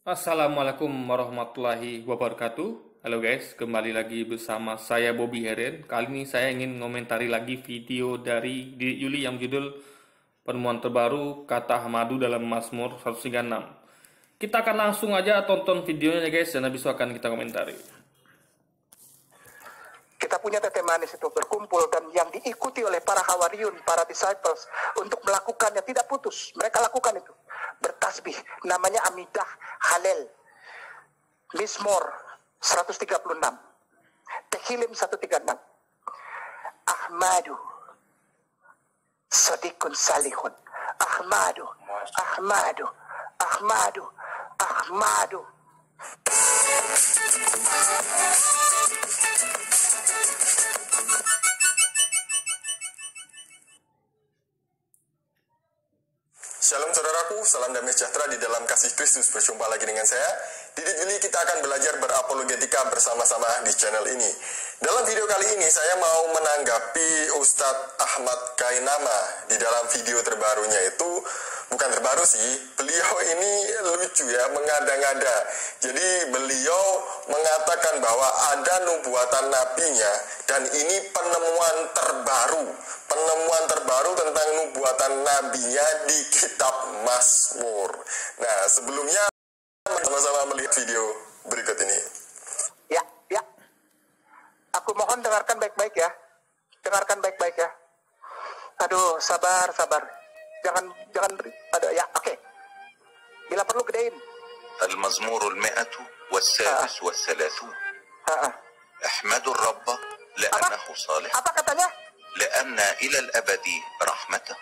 Assalamualaikum warahmatullahi wabarakatuh. Halo guys, kembali lagi bersama saya Bobby Heren. Kali ini saya ingin ngomentari lagi video dari Didik Yuli yang judul Penemuan Terbaru Kata Ahmadu dalam Mazmur 136. Kita akan langsung aja tonton videonya guys, dan habis itu akan kita komentari. Kita punya tete manis itu berkumpul dan yang diikuti oleh para hawariun, para disciples untuk melakukannya tidak putus. Mereka lakukan itu. Bertasbih, namanya Amidah, Halel, Mizmor 136, Tehillim 136, Ahmadu, Sadiqun Salihun, Ahmadu, Ahmadu, Ahmadu, Ahmadu. Shalom saudaraku, salam damai sejahtera di dalam kasih Kristus. Berjumpa lagi dengan saya, Didik Yuli. Kita akan belajar berapologetika bersama-sama di channel ini. Dalam video kali ini saya mau menanggapi Ustadz Ahmad Kainama. Di dalam video terbarunya itu, bukan terbaru sih, beliau ini lucu ya, mengada-ngada. Jadi beliau mengatakan bahwa ada nubuatan nabinya dan ini penemuan terbaru tentang nubuatan nabinya di kitab Mazmur. Nah, sebelumnya sama-sama melihat video berikut ini. Ya. Aku mohon dengarkan baik-baik ya. Dengarkan baik-baik ya. Aduh, sabar. Jangan ada ya. Oke. Bila perlu gedein. المزمور 133 أحمد الرب لأنه صالح Apa katanya? لأن إلى الأبد رحمته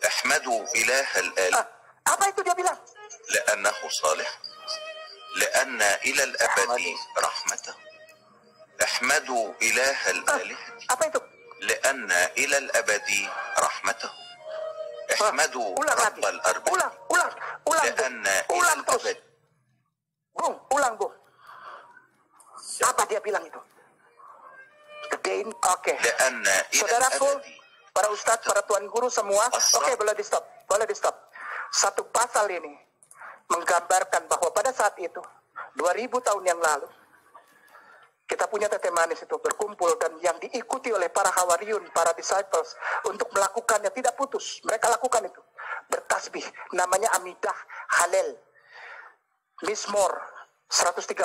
احمدوا إله الآلهة Apa itu dia bilang? لأنه صالح لأن إلى الأبد رحمته احمدوا إله الآلهة Apa itu? لأن إلى الأبد رحمته احمدوا رب الأرباب Ulang. لأن إلى Ulang terus. الأبد Ulang. Apa dia bilang itu? Gedein. Oke. لأن إلى Saudaraku, الأبد para ustadz, para tuan guru semua, oke, boleh di stop. Satu pasal ini menggambarkan bahwa pada saat itu 2000 tahun yang lalu kita punya tete manis itu berkumpul dan yang diikuti oleh para hawariun, para disciples untuk melakukannya tidak putus. Mereka lakukan itu. Bertasbih, namanya Amidah, Halel, Mizmor 136,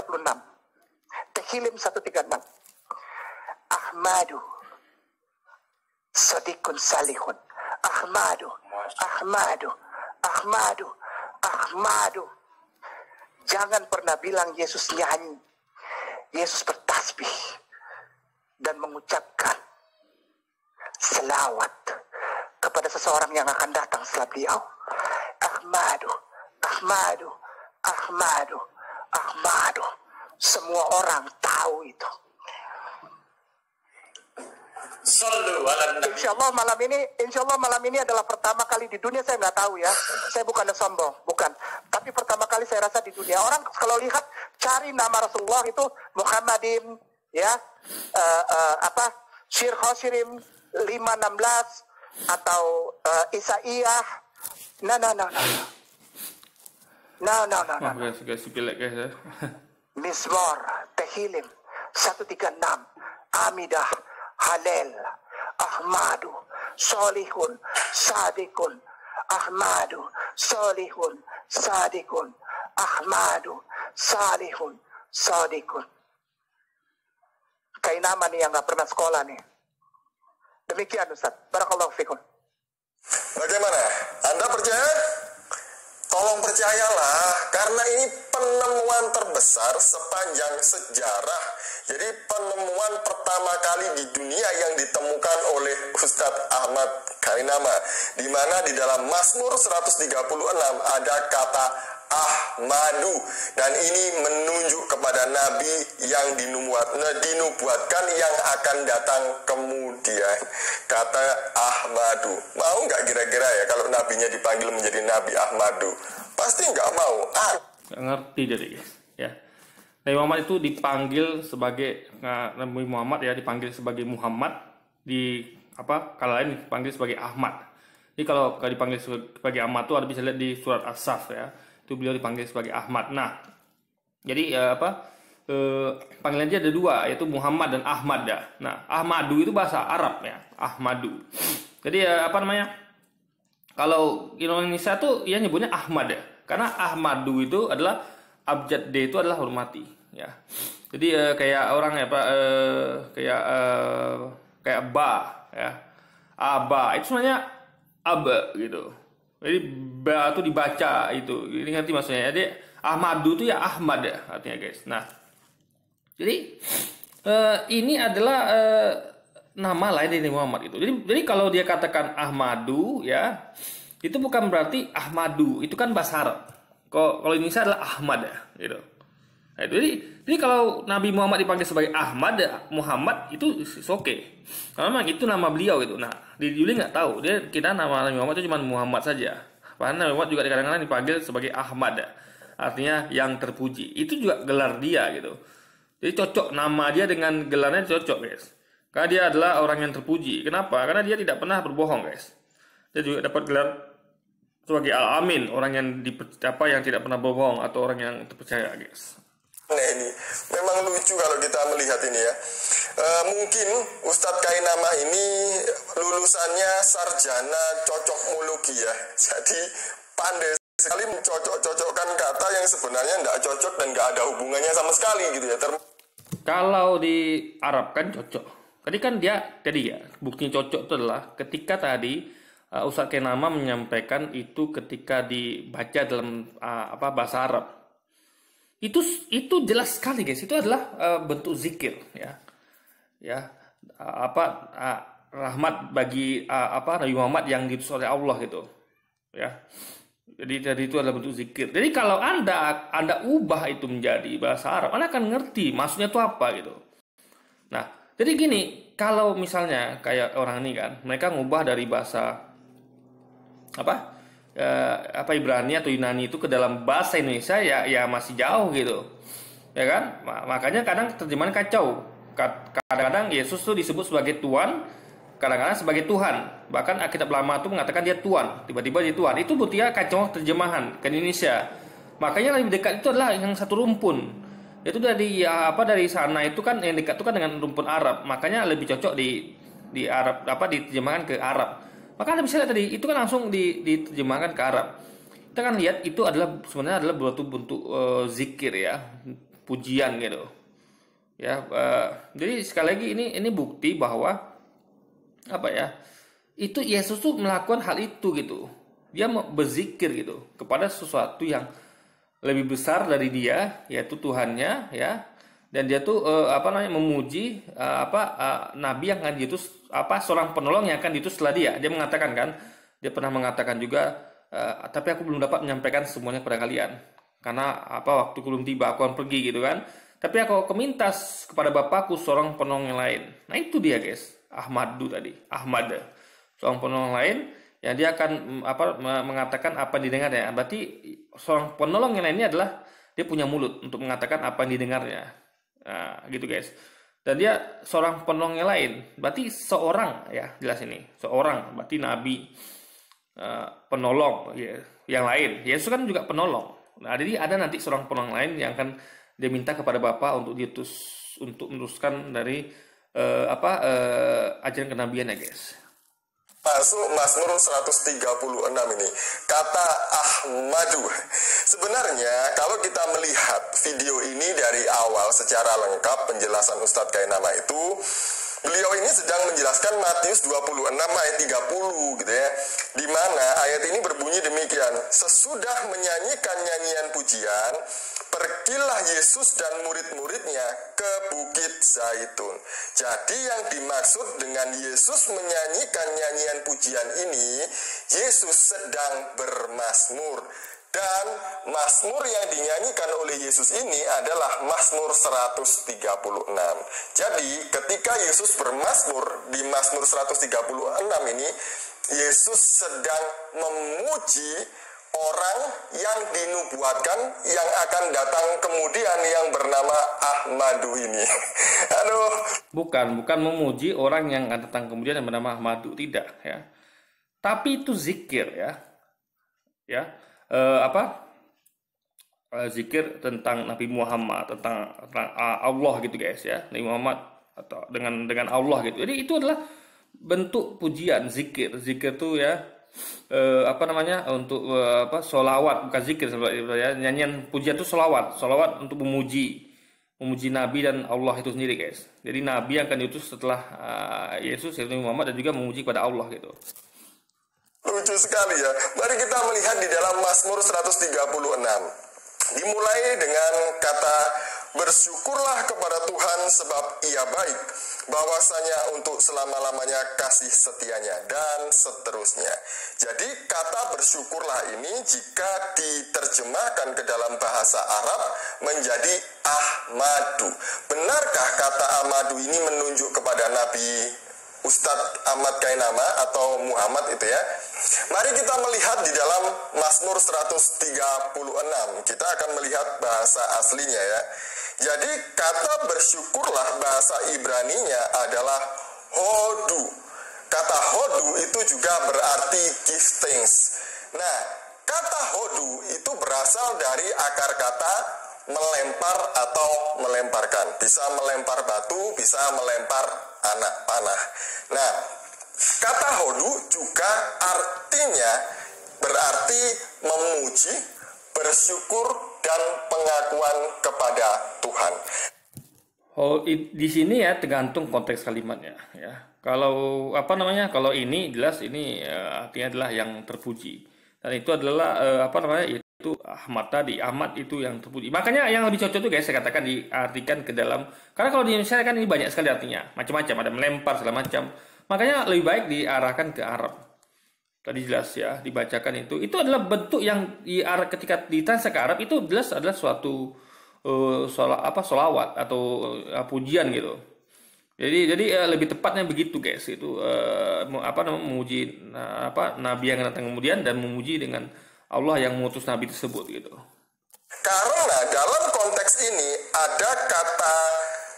Tehillim 136, Ahmadu, Sadiqun Salihun, Ahmadu. Jangan pernah bilang Yesus nyanyi. Yesus bertasbih dan mengucapkan selawat kepada seseorang yang akan datang setelah beliau. Ahmadu. Semua orang tahu itu. Insya Allah malam ini adalah pertama kali di dunia, saya nggak tahu ya. Saya bukan sombong, bukan. Tapi pertama kali saya rasa di dunia. Orang kalau lihat, cari nama Rasulullah itu Muhammadin, ya, Syir Khosirim 516 atau Isaiyah. No. Guys, pilek guys ya. Mizmor, Tehillim 136, Amidah, Halel, Ahmadu, Solihun, Sadikun, Ahmadu, Solihun, Sadikun, Ahmadu, Salihun, Sadikun. Kainama nih yang nggak pernah sekolah nih. Demikian Ustaz. Barakallahu fikum. Bagaimana? Anda percaya? Tolong percayalah, karena ini penemuan terbesar sepanjang sejarah. Jadi penemuan pertama kali di dunia yang ditemukan oleh Ustadz Ahmad Kainama, di mana di dalam Mazmur 136 ada kata Ahmadu, dan ini menunjuk kepada nabi yang dinubuatkan yang akan datang kemudian. Kata Ahmadu, mau nggak kira-kira ya kalau nabinya dipanggil menjadi Nabi Ahmadu? Pasti nggak mau. Nggak ngerti jadi guys ya. Nabi Muhammad itu dipanggil sebagai Nabi Muhammad ya, dipanggil sebagai Muhammad, kalau lain dipanggil sebagai Ahmad. Jadi kalau dipanggil sebagai Ahmad itu ada bisa lihat di surat As-Saff ya. Itu beliau dipanggil sebagai Ahmad. Nah, jadi panggilan dia ada dua, yaitu Muhammad dan Ahmad ya. Nah, Ahmadu itu bahasa Arab ya, Ahmadu. Jadi kalau Indonesia tuh ya nyebutnya Ahmad ya, karena Ahmadu itu adalah abjad D itu adalah hormati ya. Jadi kayak orang ya Pak, kayak ba ya, aba itu sebenarnya aba gitu. Jadi ba itu dibaca itu, ini ngerti maksudnya. Jadi Ahmadu itu ya Ahmad ya artinya guys. Nah, jadi ini adalah nama lain dari Muhammad itu. Jadi kalau dia katakan Ahmadu ya, itu bukan berarti Ahmadu, itu kan bahasa Arab. Kalau Indonesia adalah Ahmad ya, gitu. Nah, jadi kalau Nabi Muhammad dipanggil sebagai Ahmad, Muhammad itu oke. Karena memang itu nama beliau gitu. Nah, di Yuli nggak tahu, dia kita nama Nabi Muhammad itu cuma Muhammad saja. Karena Nabi Muhammad juga kadang-kadang dipanggil sebagai Ahmad ya. Artinya yang terpuji. Itu juga gelar dia gitu. Jadi cocok nama dia dengan gelarnya cocok guys. Karena dia adalah orang yang terpuji. Kenapa? Karena dia tidak pernah berbohong guys. Dia juga dapat gelar sebagai Al-Amin, orang yang yang tidak pernah berbohong atau orang yang terpercaya guys. Nah ini memang lucu kalau kita melihat ini ya. Mungkin Ustadz Kainama ini lulusannya sarjana cocokmologi ya. Jadi pandai sekali mencocok-cocokkan kata yang sebenarnya tidak cocok dan nggak ada hubungannya sama sekali gitu ya. Kalau di Arab kan cocok. Tadi kan buktinya cocok itu adalah ketika tadi Ustadz Kainama menyampaikan itu ketika dibaca dalam bahasa Arab. Itu jelas sekali guys, itu adalah bentuk zikir ya. Rahmat bagi Nabi Muhammad yang diutus oleh Allah gitu. Ya. Jadi itu adalah bentuk zikir. Jadi kalau Anda ubah itu menjadi bahasa Arab, Anda akan ngerti maksudnya itu apa gitu. Nah, jadi gini, kalau misalnya kayak orang ini kan, mereka ngubah dari bahasa Ibrani atau Yunani itu ke dalam bahasa Indonesia ya masih jauh gitu. Ya kan? Makanya kadang terjemahan kacau. Kadang-kadang Yesus itu disebut sebagai Tuhan, kadang-kadang sebagai Tuhan. Bahkan Alkitab Lama itu mengatakan dia Tuhan, tiba-tiba dia Tuhan. Itu buktinya kacau terjemahan ke Indonesia. Makanya lebih dekat itu adalah yang satu rumpun. Itu dari sana itu kan yang dekat itu kan dengan rumpun Arab. Makanya lebih cocok di Arab diterjemahkan ke Arab. Maka Anda bisa lihat tadi, itu kan langsung diterjemahkan ke Arab. Kita kan lihat itu sebenarnya adalah bentuk zikir ya, pujian gitu. Ya, jadi sekali lagi ini bukti bahwa itu Yesus tuh melakukan hal itu gitu. Dia berzikir gitu kepada sesuatu yang lebih besar dari dia, yaitu Tuhannya ya. Dan dia tuh memuji nabi yang akan diutus, seorang penolong yang akan diutus setelah dia. Dia mengatakan kan, dia pernah mengatakan juga, tapi aku belum dapat menyampaikan semuanya kepada kalian, karena waktu belum tiba, aku akan pergi gitu kan. Tapi aku kemintas kepada Bapakku seorang penolong yang lain. Nah itu dia guys, Ahmad, seorang penolong lain yang dia akan mengatakan apa yang didengarnya. Berarti seorang penolong yang lain ini adalah dia punya mulut untuk mengatakan apa yang didengarnya. Nah, gitu guys. Dan dia seorang penolong yang lain. Berarti seorang ya, jelas ini. Seorang, berarti nabi, penolong ya, yang lain. Yesus kan juga penolong. Nah, jadi ada nanti seorang penolong lain yang akan dia minta kepada Bapa untuk untuk meneruskan dari ajaran kenabiannya guys. Masuk Mazmur 136 ini, kata Ahmadu. Sebenarnya kalau kita melihat video ini dari awal secara lengkap, penjelasan Ustadz Kainama itu, beliau ini sedang menjelaskan Matius 26 ayat 30 gitu ya. Di mana ayat ini berbunyi demikian, sesudah menyanyikan nyanyian pujian, pergilah Yesus dan murid-muridnya ke Bukit Zaitun. Jadi yang dimaksud dengan Yesus menyanyikan nyanyian pujian ini, Yesus sedang bermazmur. Dan mazmur yang dinyanyikan oleh Yesus ini adalah Mazmur 136. Jadi ketika Yesus bermazmur di Mazmur 136 ini, Yesus sedang memuji orang yang dinubuatkan yang akan datang kemudian yang bernama Ahmadu ini. Aduh. Bukan memuji orang yang akan datang kemudian yang bernama Ahmadu, tidak ya. Tapi itu zikir ya. Ya. zikir tentang Nabi Muhammad, tentang Allah gitu guys ya, Nabi Muhammad atau dengan Allah gitu. Jadi itu adalah bentuk pujian, zikir tuh ya, apa namanya, untuk solawat, bukan zikir sebenarnya ya, nyanyian pujian itu solawat untuk memuji Nabi dan Allah itu sendiri guys. Jadi Nabi yang akan diutus setelah Yesus, yaitu Nabi Muhammad, dan juga memuji kepada Allah gitu. Lucu sekali ya. Mari kita melihat di dalam Mazmur 136. Dimulai dengan kata, bersyukurlah kepada Tuhan sebab ia baik, bahwasanya untuk selama-lamanya kasih setianya, dan seterusnya. Jadi kata bersyukurlah ini jika diterjemahkan ke dalam bahasa Arab menjadi Ahmadu. Benarkah kata Ahmadu ini menunjuk kepada Nabi Ustadz Ahmad Kainama atau Muhammad itu ya? Mari kita melihat di dalam Mazmur 136. Kita akan melihat bahasa aslinya ya. Jadi kata bersyukurlah bahasa Ibraninya adalah hodu. Kata hodu itu juga berarti give thanks. Nah, kata hodu itu berasal dari akar kata melempar atau melemparkan. Bisa melempar batu, bisa melempar anak panah. Nah, kata hodu juga artinya berarti memuji, bersyukur, dan pengakuan kepada Tuhan. Oh, di sini ya tergantung konteks kalimatnya ya. Kalau apa namanya? Kalau ini jelas ini artinya adalah yang terpuji. Dan itu adalah apa namanya? Itu Ahmad tadi. Ahmad itu yang terpuji. Makanya yang lebih cocok tuh guys, saya katakan diartikan ke dalam, karena kalau di Indonesia kan ini banyak sekali artinya, macam-macam, ada melempar segala macam. Makanya lebih baik diarahkan ke Arab. Tadi jelas ya, dibacakan itu. Itu adalah bentuk yang diarah ketika ditranslate ke Arab, itu jelas adalah suatu solawat atau pujian gitu. Jadi lebih tepatnya begitu guys, itu memuji nabi yang datang kemudian, dan memuji dengan Allah yang mengutus nabi tersebut gitu. Karena dalam konteks ini ada kata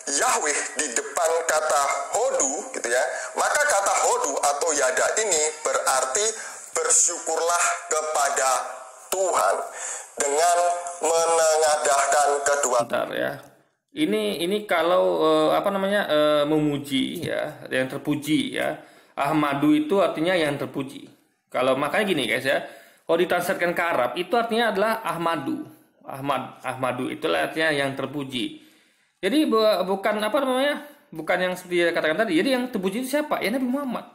Yahweh di depan kata hodu gitu ya, maka kata hodu atau yada ini berarti bersyukurlah kepada Tuhan dengan menengadahkan kedua. Bentar ya. Ini kalau memuji ya, yang terpuji ya. Ahmadu itu artinya yang terpuji. Kalau makanya gini guys ya, kalau ditranslatekan ke Arab itu artinya adalah Ahmadu. Ahmadu itulah artinya yang terpuji. Jadi bukan bukan yang seperti katakan tadi. Jadi yang terpuji itu siapa? Ya Nabi Muhammad.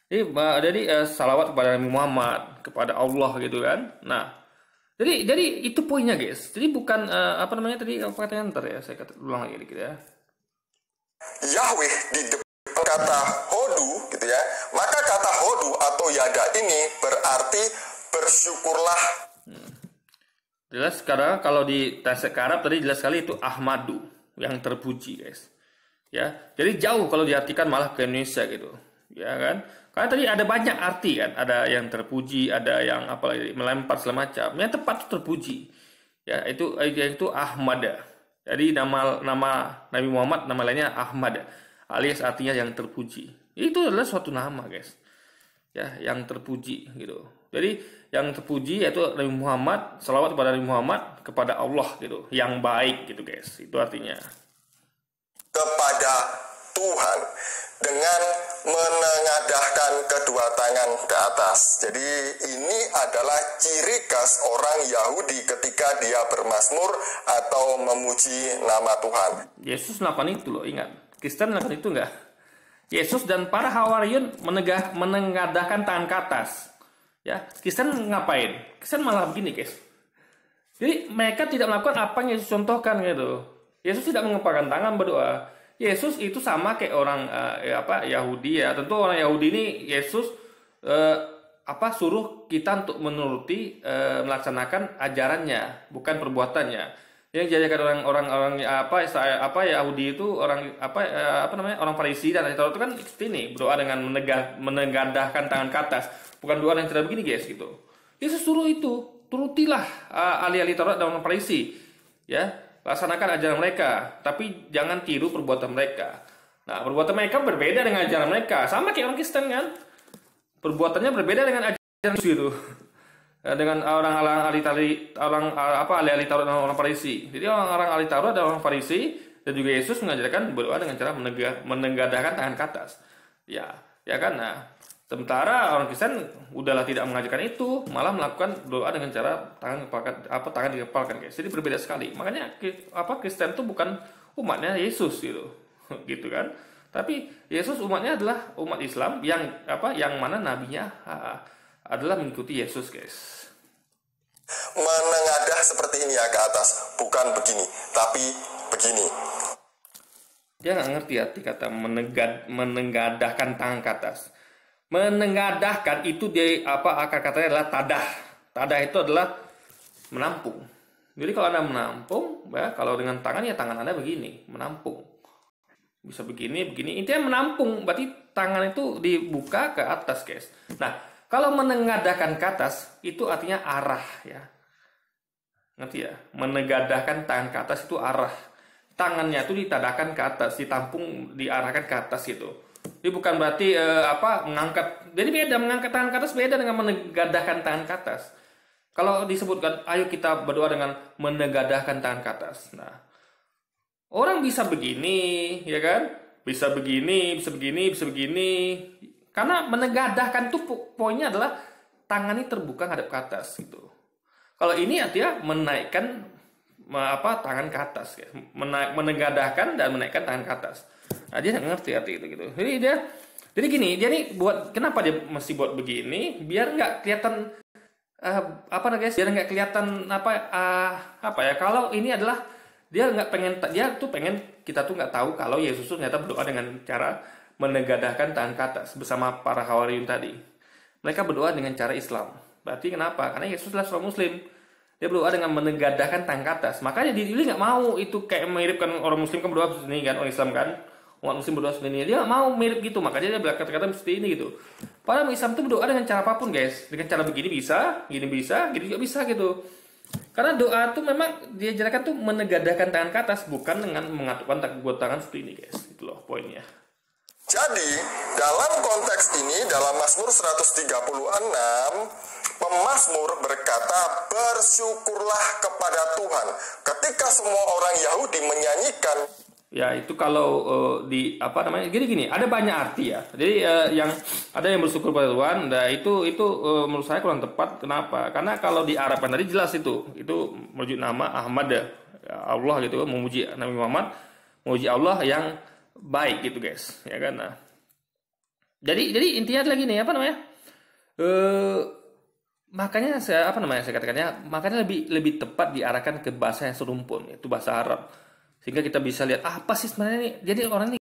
Jadi salawat kepada Nabi Muhammad, kepada Allah gitu kan. Nah, jadi itu poinnya guys. Jadi bukan tadi katanya ntar ya, saya ulang lagi dikit ya. Yahweh di depan kata hodu gitu ya, maka kata hodu atau yada ini berarti bersyukurlah. Jelas sekarang kalau di translate ke Arab tadi jelas sekali itu Ahmadu, yang terpuji guys. Ya, jadi jauh kalau diartikan malah ke Indonesia gitu. Ya kan? Karena tadi ada banyak arti kan, ada yang terpuji, ada yang apalagi melempar segala macam. Yang tepat itu terpuji. Ya, itu Ahmad. Jadi nama Nabi Muhammad, nama lainnya Ahmad, alias artinya yang terpuji. Itu adalah suatu nama, guys. Ya, yang terpuji gitu. Jadi yang terpuji yaitu Nabi Muhammad, salawat kepada Nabi Muhammad, kepada Allah gitu, yang baik gitu, guys. Itu artinya kepada Tuhan dengan menengadahkan kedua tangan ke atas. Jadi ini adalah ciri khas orang Yahudi ketika dia bermazmur atau memuji nama Tuhan. Yesus melakukan itu loh, ingat. Kristen melakukan itu enggak? Yesus dan para hawariun menengadahkan tangan ke atas. Ya, Kristen ngapain? Kristen malah begini, guys. Jadi mereka tidak melakukan apa yang Yesus contohkan gitu. Yesus tidak mengepakkan tangan berdoa. Yesus itu sama kayak orang Yahudi ya. Tentu orang Yahudi ini Yesus suruh kita untuk menuruti melaksanakan ajarannya, bukan perbuatannya. Yang dijadikan orang Yahudi itu orang orang Farisi dan ahli Taurat itu kan seperti ini, berdoa dengan menengadahkan tangan ke atas, bukan doa yang tidak begini guys gitu. Yesus suruh itu, turutilah ahli-ahli Taurat dan orang Farisi, ya. Laksanakan ajaran mereka, tapi jangan tiru perbuatan mereka. Nah, perbuatan mereka berbeda dengan ajaran mereka. Sama kayak orang Kristen kan. Perbuatannya berbeda dengan ajaran gitu. dengan orang-orang ahli Taurat dan orang Farisi. Jadi orang-orang ahli Taurat dan orang Farisi dan juga Yesus mengajarkan berdoa dengan cara menengadahkan tangan ke atas. Ya kan. Nah, sementara orang Kristen udahlah tidak mengajarkan itu, malah melakukan doa dengan cara tangan dikepalkan, guys. Jadi berbeda sekali. Makanya Kristen itu bukan umatnya Yesus gitu. Gitu kan. Tapi Yesus umatnya adalah umat Islam yang mana nabinya adalah mengikuti Yesus, guys. Menengadah seperti ini ya ke atas, bukan begini, tapi begini. Dia nggak ngerti arti kata menengadahkan tangan ke atas. Menengadahkan itu akar katanya adalah tadah. Tadah itu adalah menampung. Jadi kalau Anda menampung, ya, kalau dengan tangan ya tangan Anda begini, menampung. Bisa begini. Intinya menampung, berarti tangan itu dibuka ke atas, guys. Nah, kalau menengadahkan ke atas, itu artinya arah, ya. Ngerti ya? Menegadahkan tangan ke atas itu arah. Tangannya itu ditadahkan ke atas, ditampung, diarahkan ke atas gitu. Jadi bukan berarti mengangkat. Jadi beda, mengangkat tangan ke atas beda dengan menegadahkan tangan ke atas. Kalau disebutkan, ayo kita berdoa dengan menegadahkan tangan ke atas. Nah, orang bisa begini, ya kan? Bisa begini. Karena menegadahkan itu poinnya adalah tangannya terbuka ngadep ke atas gitu. Kalau ini artinya menaikkan tangan ke atas, ya. Menegadahkan dan menaikkan tangan ke atas. Nah, dia nggak ngerti arti itu gitu. Jadi gini, kenapa dia mesti buat begini? Biar nggak kelihatan biar nggak kelihatan kalau ini adalah dia pengen kita tuh nggak tahu kalau Yesus tuh ternyata berdoa dengan cara menegadahkan tangan ke atas bersama para Hawariun tadi. Mereka berdoa dengan cara Islam. Berarti kenapa? Karena Yesus adalah seorang Muslim. Dia berdoa dengan menegadahkan tangan ke atas. Makanya dia nggak mau itu kayak miripkan orang Muslim kan berdoa seperti ini kan, orang Islam kan. Umat Muslim berdoa seperti ini. Dia nggak mau mirip gitu. Makanya dia berkata-kata seperti ini gitu. Padahal Islam itu berdoa dengan cara apapun, guys. Dengan cara begini bisa, gini juga bisa gitu. Karena doa itu memang diajarkan tuh menegadahkan tangan ke atas, bukan dengan mengatukkan tangan seperti ini, guys. Itu loh poinnya. Jadi, dalam konteks ini, dalam Mazmur 136, pemazmur berkata, bersyukurlah kepada Tuhan. Ketika semua orang Yahudi menyanyikan. Ya, itu kalau gini, ada banyak arti ya. Jadi ada yang bersyukur pada Tuhan, nah itu menurut saya kurang tepat. Kenapa? Karena kalau di Arab kan tadi jelas itu merujuk nama Ahmad ya, Allah gitu, memuji Nabi Muhammad, memuji Allah yang baik gitu, guys, ya kan. Nah, jadi intinya lagi nih makanya saya katakannya, makanya lebih tepat diarahkan ke bahasa yang serumpun, yaitu bahasa Arab, sehingga kita bisa lihat apa sih sebenarnya nih. Jadi orang ini